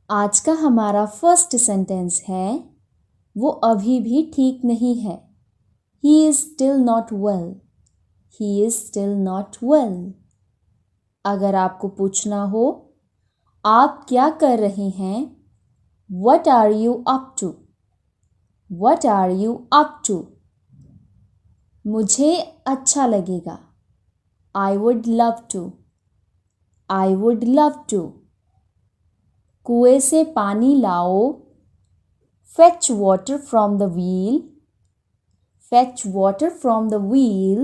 आज का हमारा फर्स्ट सेंटेंस है वो अभी भी ठीक नहीं है। He is still not well. He is still not well. अगर आपको पूछना हो आप क्या कर रहे हैं, What are you up to? What are you up to? मुझे अच्छा लगेगा, I would love to. I would love to. कुएं से पानी लाओ, Fetch water from the wheel. Fetch water from the wheel.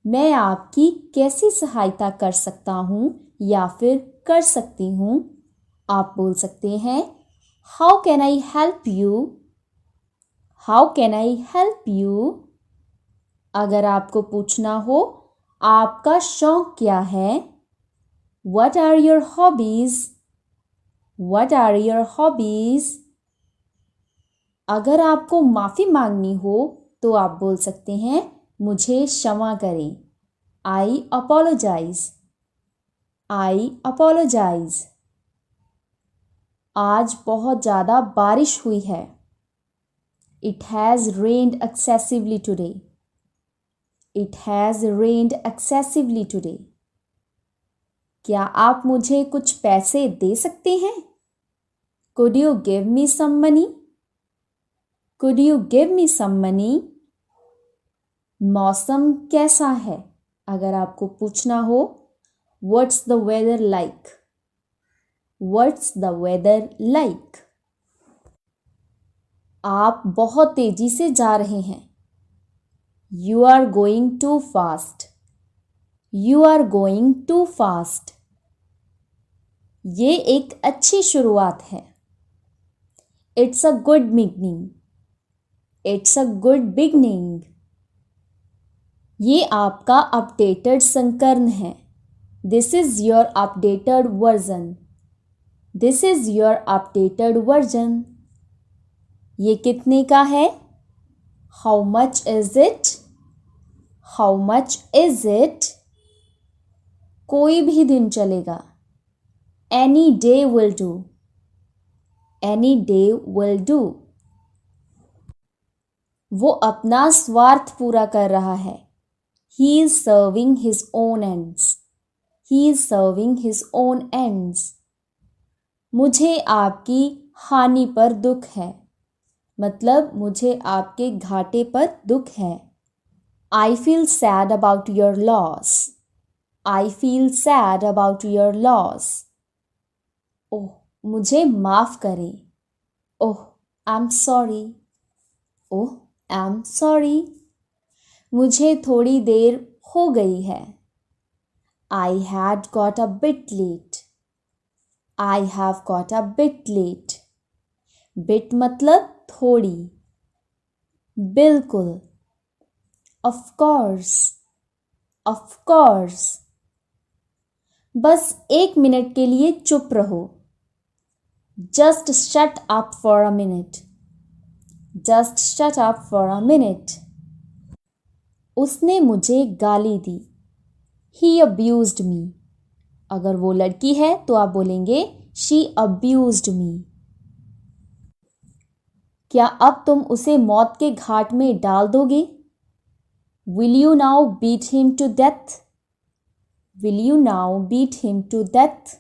मैं आपकी कैसी सहायता कर सकता हूँ या फिर कर सकती हूँ। आप बोल सकते हैं How can I help you? How can I help you? अगर आपको पूछना हो आपका शौक क्या है, What are your hobbies? What are your hobbies? अगर आपको माफ़ी मांगनी हो तो आप बोल सकते हैं मुझे क्षमा करें, I apologize. I apologize. आज बहुत ज़्यादा बारिश हुई है, It has rained excessively today. It has rained excessively today. क्या आप मुझे कुछ पैसे दे सकते हैं, Could you give me some money? Could you give me some money? मौसम कैसा है, अगर आपको पूछना हो What's the weather like? What's the weather like? आप बहुत तेजी से जा रहे हैं, You are going too fast. You are going too fast. ये एक अच्छी शुरुआत है, It's a good beginning. It's a good beginning. ये आपका अपडेटेड संस्करण है, This is your updated version. This is your updated version. ये कितने का है, How much is it? How much is it? कोई भी दिन चलेगा, Any day will do. Any day will do. वो अपना स्वार्थ पूरा कर रहा है, He is serving his own ends. He is serving his own ends. मुझे आपकी हानि पर दुख है, मतलब मुझे आपके घाटे पर दुख है, I feel sad about your loss. I feel sad about your loss. ओह मुझे माफ़ करें, ओह I'm sorry. Oh I'm sorry. मुझे थोड़ी देर हो गई है, I had got a bit late. I have got a bit late. Bit मतलब थोड़ी, बिल्कुल, Of course. Of course. बस 1 मिनट के लिए चुप रहो, Just shut up for a minute. Just shut up for a minute. उसने मुझे गाली दी, He abused me. अगर वो लड़की है तो आप बोलेंगे She abused me. क्या अब तुम उसे मौत के घाट में डाल दोगे, Will you now beat him to death? Will you now beat him to death?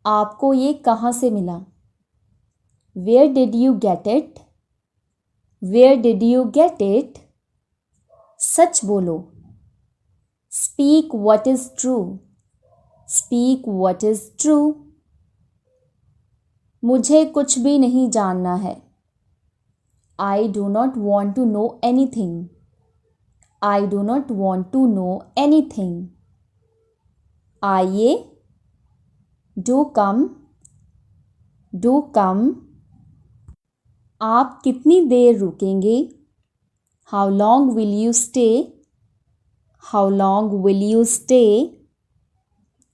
आपको ये कहाँ से मिला, Where did you get it? Where did you get it? सच बोलो, Speak what is true. Speak what is true. मुझे कुछ भी नहीं जानना है, I do not want to know anything. I do not want to know anything. आइए, Do come. Do come. आप कितनी देर रुकेंगे, How long will you stay? How long will you stay?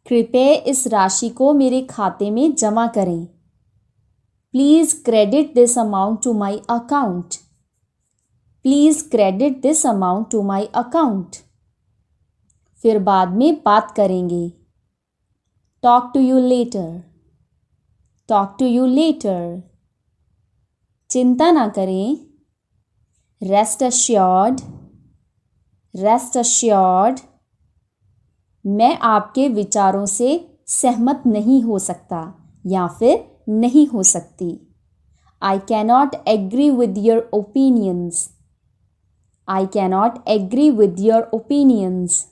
कृपया इस राशि को मेरे खाते में जमा करें, Please credit this amount to my account. Please credit this amount to my account. फिर बाद में बात करेंगे, Talk to you later. Talk to you later. चिंता ना करें, रेस्ट अश्योर्ड, रेस्ट अश्योर्ड। मैं आपके विचारों से सहमत नहीं हो सकता या फिर नहीं हो सकती। I cannot agree with your opinions, I cannot agree with your opinions.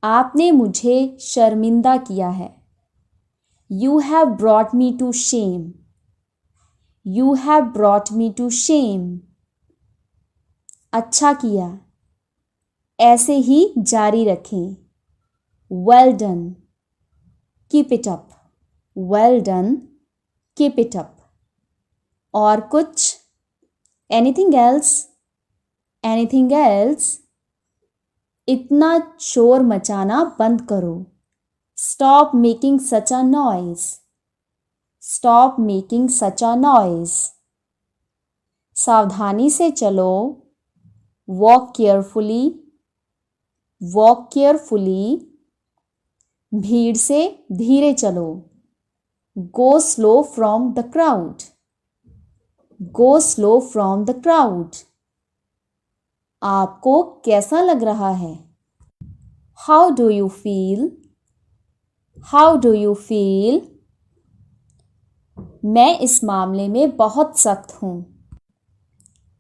आपने मुझे शर्मिंदा किया है। You have brought me to shame, you have brought me to shame. अच्छा किया, ऐसे ही जारी रखें। Well done, keep it up, well done, keep it up. और कुछ? Anything else, anything else? इतना शोर मचाना बंद करो। Stop making such a noise, stop making such a noise. सावधानी से चलो, वॉक केयरफुली, वॉक केयरफुली। भीड़ से धीरे चलो, go slow from the crowd, go slow from the crowd. आपको कैसा लग रहा है? How do you feel, how do you feel? मैं इस मामले में बहुत सख्त हूँ।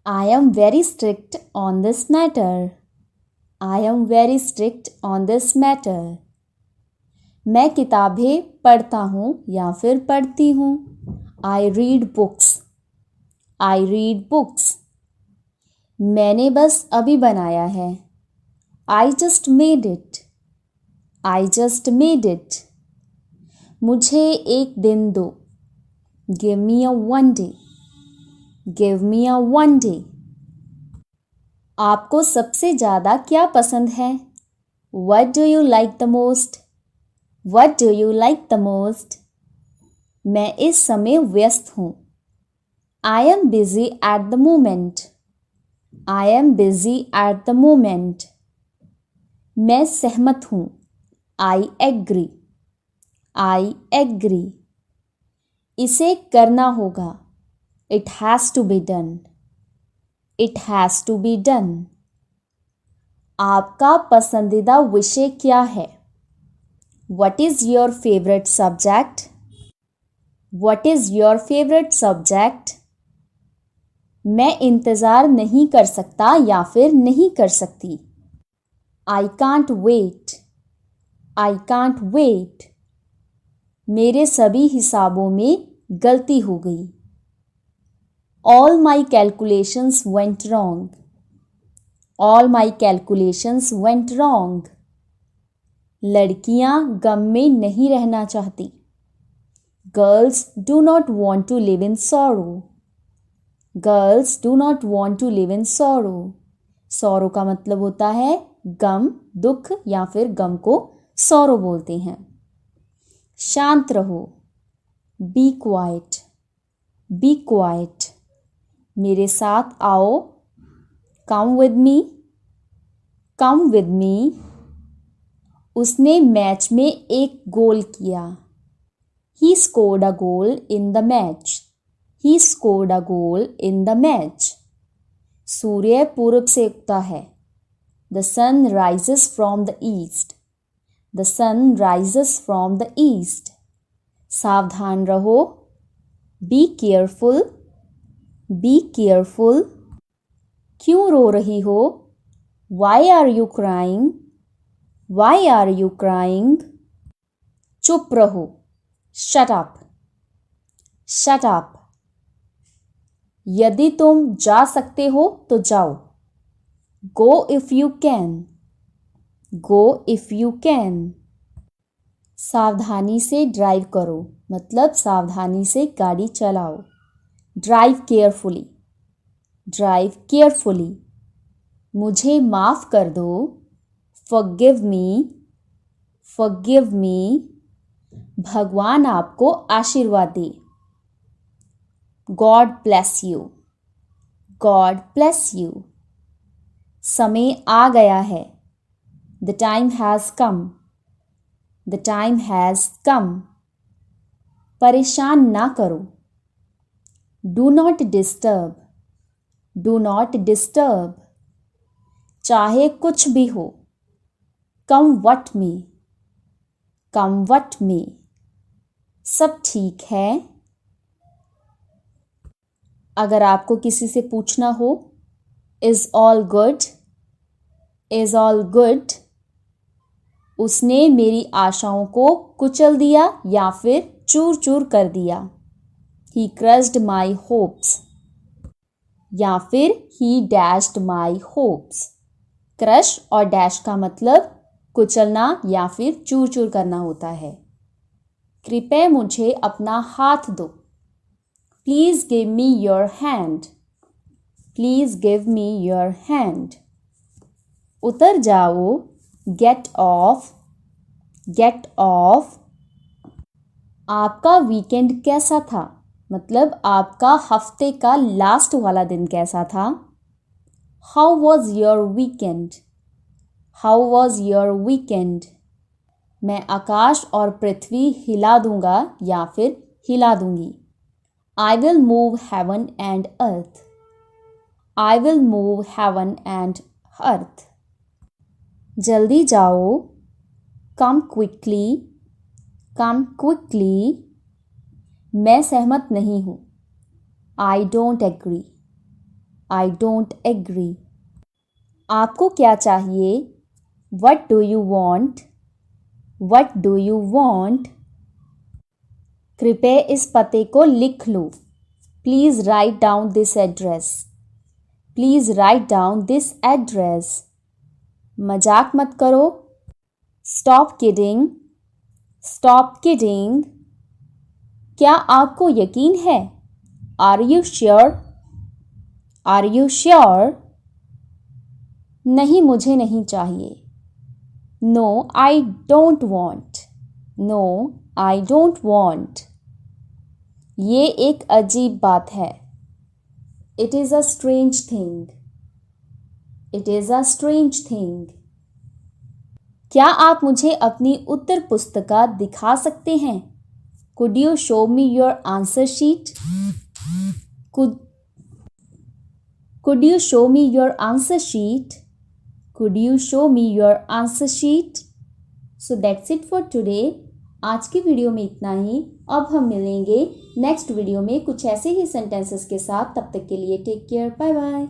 I am very strict on this matter, I am very strict on this matter. मैं किताबें पढ़ता हूँ या फिर पढ़ती हूँ। I read books, I read books. मैंने बस अभी बनाया है। I just made it, I just made it. मुझे एक दिन दो, give me a one day, give me a one day. आपको सबसे ज़्यादा क्या पसंद है? What do you like the most? What do you like the most? मैं इस समय व्यस्त हूँ। I am busy at the moment, I am busy at the moment. मैं सहमत हूँ। I agree, I agree. इसे करना होगा। It has to be done, it has to be done. आपका पसंदीदा विषय क्या है? What is your favorite subject? What is your favorite subject? मैं इंतज़ार नहीं कर सकता या फिर नहीं कर सकती। I can't wait, I can't wait. मेरे सभी हिसाबों में गलती हो गई। All my calculations went wrong, all my calculations went wrong. लड़कियां गम में नहीं रहना चाहती। Girls do not want to live in sorrow, girls do not want to live in sorrow. sorrow का मतलब होता है गम, दुख या फिर गम को sorrow बोलते हैं। शांत रहो, be quiet, be quiet. मेरे साथ आओ, come with me, come with me. उसने मैच में एक गोल किया। He scored a goal in the match, he scored a goal in the match. सूर्य पूर्व से उगता है। The sun rises from the east, the sun rises from the east. सावधान रहो, be careful, be careful. क्यों रो रही हो? Why are you crying? Why are you crying? चुप रहो, shut up, shut up. यदि तुम जा सकते हो तो जाओ। Go if you can, go if you can. सावधानी से ड्राइव करो, मतलब सावधानी से गाड़ी चलाओ। Drive carefully, drive carefully. मुझे माफ़ कर दो। Forgive me, forgive me. भगवान आपको आशीर्वाद दे। God bless you, God bless you. समय आ गया है। The time has come, the time has come. परेशान ना करो। Do not disturb, do not disturb. चाहे कुछ भी हो, come what may, come what may. सब ठीक है। अगर आपको किसी से पूछना हो, is all good, is all good. उसने मेरी आशाओं को कुचल दिया या फिर चूर चूर कर दिया। ही क्रश्ड माई होप्स, या फिर ही डैश्ड माई होप्स। क्रश और डैश का मतलब कुचलना या फिर चूर चूर करना होता है। कृपया मुझे अपना हाथ दो। Please give me your hand, please give me your hand. उतर जाओ, गेट ऑफ, गेट ऑफ। आपका वीकेंड कैसा था, मतलब आपका हफ्ते का लास्ट वाला दिन कैसा था। How was your weekend, how was your weekend. मैं आकाश और पृथ्वी हिला दूंगा या फिर हिला दूंगी। I will move heaven and earth, I will move heaven and earth. जल्दी जाओ, कम क्विकली, कम क्विकली। मैं सहमत नहीं हूँ। I don't agree, I don't agree. आपको क्या चाहिए, what do you want, what do you want. कृपया इस पते को लिख लो। Please write down this address, please write down this address. मजाक मत करो। Stop kidding, stop kidding. क्या आपको यकीन है, are you sure, are you sure. नहीं, मुझे नहीं चाहिए। No I don't want, no I don't want. ये एक अजीब बात है। It is a strange thing, it is a strange thing. क्या आप मुझे अपनी उत्तर पुस्तिका दिखा सकते हैं। Could you show me your answer sheet, could you show me your answer sheet, could you show me your answer sheet. So that's it for today. आज की वीडियो में इतना ही। अब हम मिलेंगे नेक्स्ट वीडियो में कुछ ऐसे ही सेंटेंसेस के साथ। तब तक के लिए टेक केयर, बाय बाय।